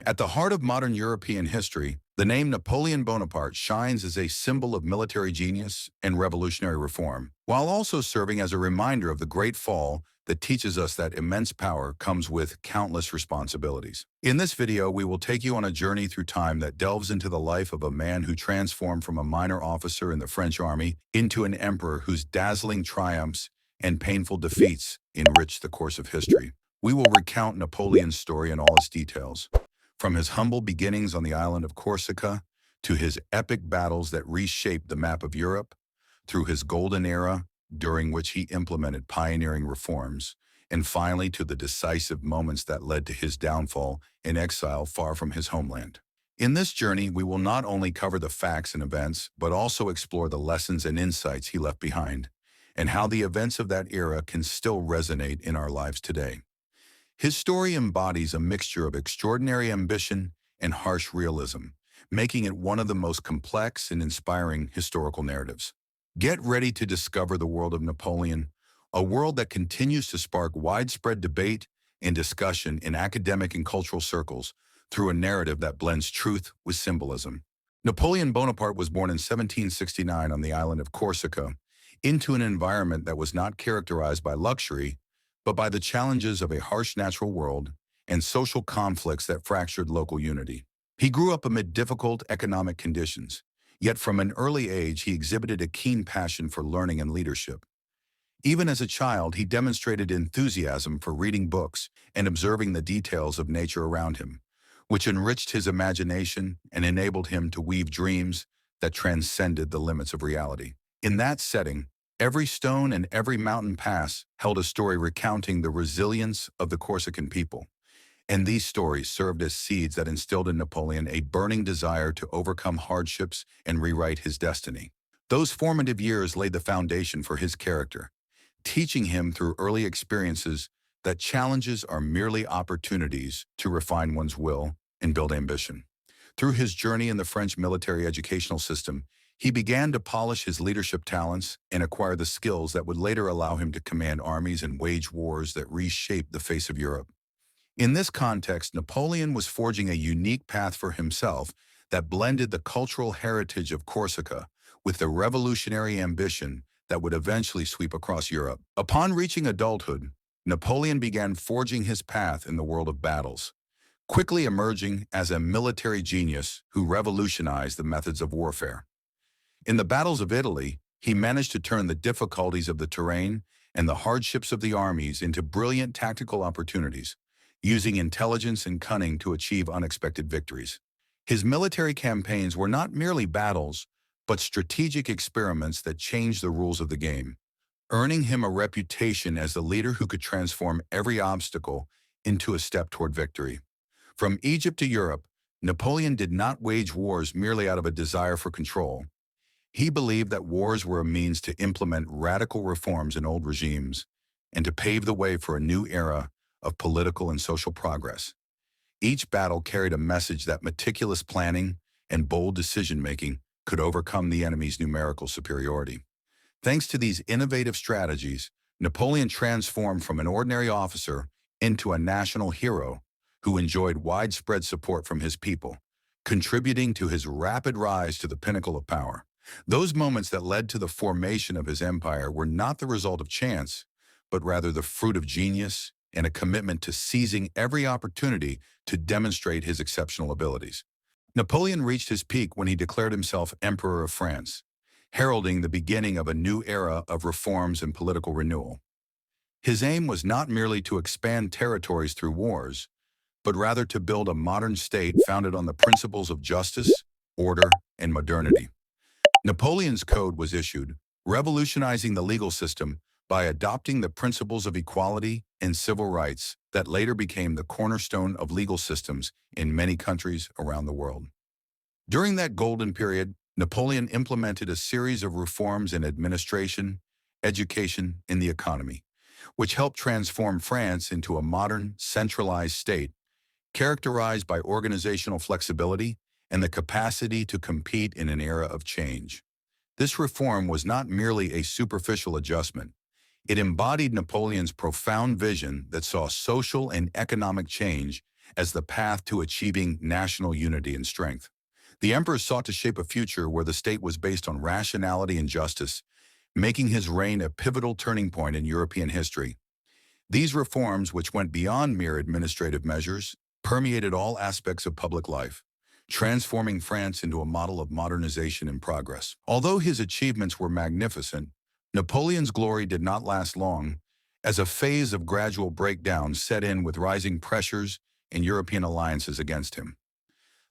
At the heart of modern European history, the name Napoleon Bonaparte shines as a symbol of military genius and revolutionary reform, while also serving as a reminder of the Great Fall that teaches us that immense power comes with countless responsibilities. In this video, we will take you on a journey through time that delves into the life of a man who transformed from a minor officer in the French army into an emperor whose dazzling triumphs and painful defeats enriched the course of history. We will recount Napoleon's story in all its details, from his humble beginnings on the island of Corsica to his epic battles that reshaped the map of Europe, through his golden era, during which he implemented pioneering reforms, and finally to the decisive moments that led to his downfall in exile far from his homeland. In this journey, we will not only cover the facts and events, but also explore the lessons and insights he left behind, and how the events of that era can still resonate in our lives today. His story embodies a mixture of extraordinary ambition and harsh realism, making it one of the most complex and inspiring historical narratives. Get ready to discover the world of Napoleon, a world that continues to spark widespread debate and discussion in academic and cultural circles through a narrative that blends truth with symbolism. Napoleon Bonaparte was born in 1769 on the island of Corsica, into an environment that was not characterized by luxury, but by the challenges of a harsh natural world and social conflicts that fractured local unity. He grew up amid difficult economic conditions, yet from an early age he exhibited a keen passion for learning and leadership. Even as a child, he demonstrated enthusiasm for reading books and observing the details of nature around him, which enriched his imagination and enabled him to weave dreams that transcended the limits of reality. In that setting, every stone and every mountain pass held a story recounting the resilience of the Corsican people, and these stories served as seeds that instilled in Napoleon a burning desire to overcome hardships and rewrite his destiny. Those formative years laid the foundation for his character, teaching him through early experiences that challenges are merely opportunities to refine one's will and build ambition. Through his journey in the French military educational system, he began to polish his leadership talents and acquire the skills that would later allow him to command armies and wage wars that reshaped the face of Europe. In this context, Napoleon was forging a unique path for himself that blended the cultural heritage of Corsica with the revolutionary ambition that would eventually sweep across Europe. Upon reaching adulthood, Napoleon began forging his path in the world of battles, quickly emerging as a military genius who revolutionized the methods of warfare. In the battles of Italy, he managed to turn the difficulties of the terrain and the hardships of the armies into brilliant tactical opportunities, using intelligence and cunning to achieve unexpected victories. His military campaigns were not merely battles, but strategic experiments that changed the rules of the game, earning him a reputation as the leader who could transform every obstacle into a step toward victory. From Egypt to Europe, Napoleon did not wage wars merely out of a desire for control. He believed that wars were a means to implement radical reforms in old regimes and to pave the way for a new era of political and social progress. Each battle carried a message that meticulous planning and bold decision-making could overcome the enemy's numerical superiority. Thanks to these innovative strategies, Napoleon transformed from an ordinary officer into a national hero who enjoyed widespread support from his people, contributing to his rapid rise to the pinnacle of power. Those moments that led to the formation of his empire were not the result of chance, but rather the fruit of genius and a commitment to seizing every opportunity to demonstrate his exceptional abilities. Napoleon reached his peak when he declared himself Emperor of France, heralding the beginning of a new era of reforms and political renewal. His aim was not merely to expand territories through wars, but rather to build a modern state founded on the principles of justice, order, and modernity. Napoleon's Code was issued, revolutionizing the legal system by adopting the principles of equality and civil rights that later became the cornerstone of legal systems in many countries around the world. During that golden period, Napoleon implemented a series of reforms in administration, education, and the economy, which helped transform France into a modern, centralized state characterized by organizational flexibility and the capacity to compete in an era of change. This reform was not merely a superficial adjustment. It embodied Napoleon's profound vision that saw social and economic change as the path to achieving national unity and strength. The emperor sought to shape a future where the state was based on rationality and justice, making his reign a pivotal turning point in European history. These reforms, which went beyond mere administrative measures, permeated all aspects of public life, transforming France into a model of modernization and progress. Although his achievements were magnificent, Napoleon's glory did not last long, as a phase of gradual breakdown set in with rising pressures and European alliances against him.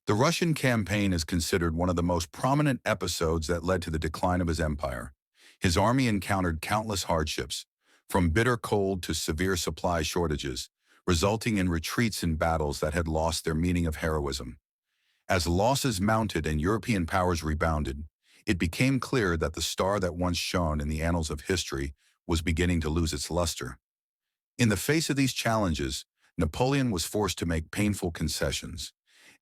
The Russian campaign is considered one of the most prominent episodes that led to the decline of his empire. His army encountered countless hardships, from bitter cold to severe supply shortages, resulting in retreats in battles that had lost their meaning of heroism. As losses mounted and European powers rebounded, it became clear that the star that once shone in the annals of history was beginning to lose its luster. In the face of these challenges, Napoleon was forced to make painful concessions,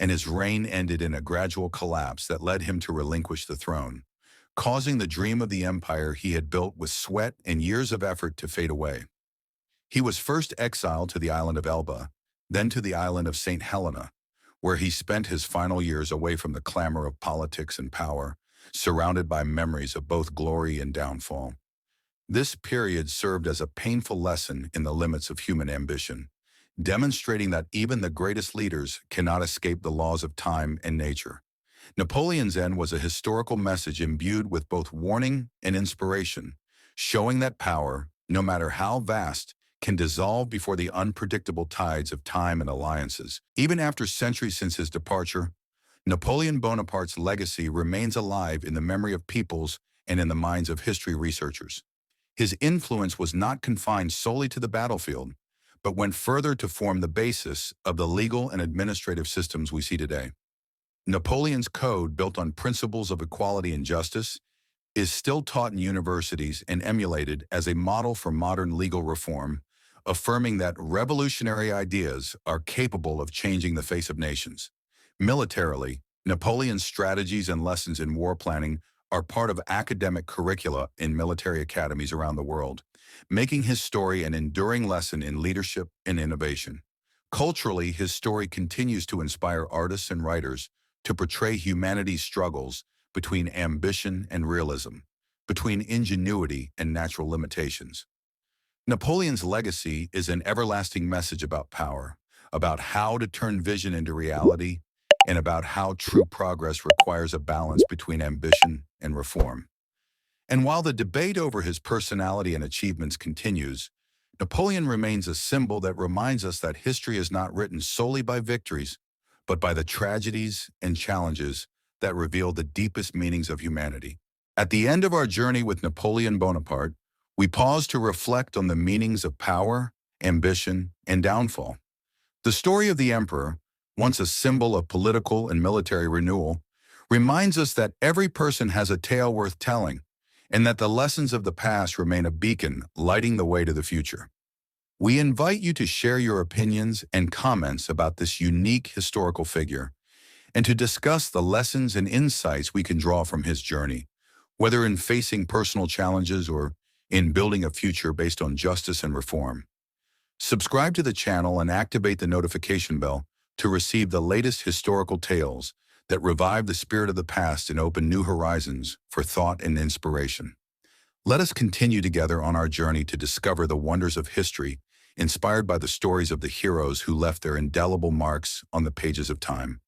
and his reign ended in a gradual collapse that led him to relinquish the throne, causing the dream of the empire he had built with sweat and years of effort to fade away. He was first exiled to the island of Elba, then to the island of Saint Helena, where he spent his final years away from the clamor of politics and power, surrounded by memories of both glory and downfall. This period served as a painful lesson in the limits of human ambition, demonstrating that even the greatest leaders cannot escape the laws of time and nature. Napoleon's end was a historical message imbued with both warning and inspiration, showing that power, no matter how vast, can dissolve before the unpredictable tides of time and alliances. Even after centuries since his departure, Napoleon Bonaparte's legacy remains alive in the memory of peoples and in the minds of history researchers. His influence was not confined solely to the battlefield, but went further to form the basis of the legal and administrative systems we see today. Napoleon's Code, built on principles of equality and justice, is still taught in universities and emulated as a model for modern legal reform, affirming that revolutionary ideas are capable of changing the face of nations. Militarily, Napoleon's strategies and lessons in war planning are part of academic curricula in military academies around the world, making his story an enduring lesson in leadership and innovation. Culturally, his story continues to inspire artists and writers to portray humanity's struggles between ambition and realism, between ingenuity and natural limitations. Napoleon's legacy is an everlasting message about power, about how to turn vision into reality, and about how true progress requires a balance between ambition and reform. And while the debate over his personality and achievements continues, Napoleon remains a symbol that reminds us that history is not written solely by victories, but by the tragedies and challenges that reveal the deepest meanings of humanity. At the end of our journey with Napoleon Bonaparte, we pause to reflect on the meanings of power, ambition, and downfall. The story of the emperor, once a symbol of political and military renewal, reminds us that every person has a tale worth telling, and that the lessons of the past remain a beacon lighting the way to the future. We invite you to share your opinions and comments about this unique historical figure, and to discuss the lessons and insights we can draw from his journey, whether in facing personal challenges or in building a future based on justice and reform. Subscribe to the channel and activate the notification bell to receive the latest historical tales that revive the spirit of the past and open new horizons for thought and inspiration. Let us continue together on our journey to discover the wonders of history, inspired by the stories of the heroes who left their indelible marks on the pages of time.